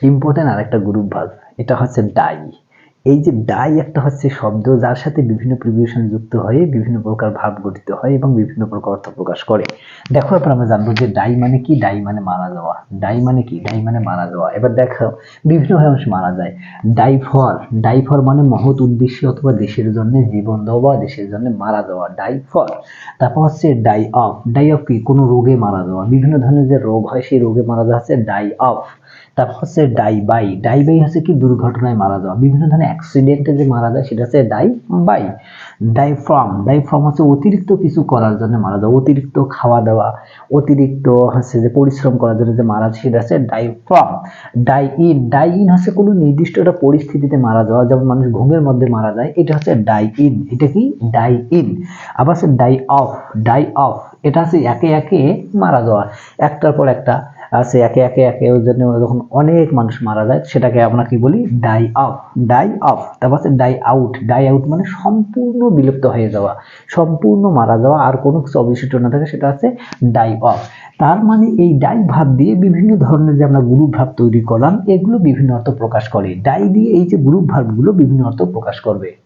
Important আরেকটা group verb, এটা হচ্ছে ডাই। এই যে ডাই একটা হচ্ছে শব্দ যার সাথে বিভিন্ন প্রিপোজিশন যুক্ত হয়ে বিভিন্ন প্রকার ভাব গঠিত হয় এবং বিভিন্ন প্রকার অর্থ প্রকাশ করে। দেখো এবার আমরা জানবো যে ডাই মানে কি। ডাই মানে মারা যাওয়া। ডাই মানে কি? ডাই মানে মারা যাওয়া। এবার দেখো বিভিন্নভাবে মানুষ মারা যায়। ডাই ফর মানে মহৎ উদ্দেশ্যে অথবা দেশের জন্য জীবন দেওয়া বা দেশের জন্য মারা যাওয়া, ডাই ফর। তারপর হচ্ছে ডাই অফ। ডাই অফ কি? কোনো রোগে মারা যাওয়া। বিভিন্ন ধরনের যে রোগ হয় সেই রোগে মারা যাওয়া হচ্ছে ডাই অফ। তারপর হচ্ছে ডাই বাই। ডাই বাই হচ্ছে কি? দুর্ঘটনায় মারা যাওয়া। বিভিন্ন ধরনের অ্যাক্সিডেন্টে যে মারা যায় সেটা হচ্ছে die by. Die from. Die from হচ্ছে অতিরিক্ত কিছু করার জন্য মারা যাওয়া, অতিরিক্ত খাওয়া দাওয়া, অতিরিক্ত হচ্ছে যে পরিশ্রম করার জন্য যে মারা যায় সেটা হচ্ছে die from. Die in. Die in হচ্ছে কোনো নির্দিষ্ট একটা পরিস্থিতিতে মারা যাওয়া, যেমন মানুষ ঘুমের মধ্যে মারা যায়, এটা হচ্ছে ডাই ইন। এটা কি? Die in. আবার হচ্ছে ডাই অফ। ডাই অফ এটা হচ্ছে একে একে মারা যাওয়া, একটার পর একটা আছে একে একে একে ওর জন্য যখন অনেক মানুষ মারা যায় সেটাকে আমরা কি বলি? Die of. Die of. তারপর হচ্ছে ডাই আউট। ডাই আউট মানে সম্পূর্ণ বিলুপ্ত হয়ে যাওয়া, সম্পূর্ণ মারা যাওয়া, আর কোনো কিছু অবশিষ্ট না থাকে, সেটা হচ্ছে ডাই অফ। তার মানে এই ডাই ভাব দিয়ে বিভিন্ন ধরনের যে আমরা গ্রুপ ভাব তৈরি করলাম এগুলো বিভিন্ন অর্থ প্রকাশ করে। ডাই দিয়ে এই যে গ্রুপ ভাবগুলো বিভিন্ন অর্থ প্রকাশ করবে।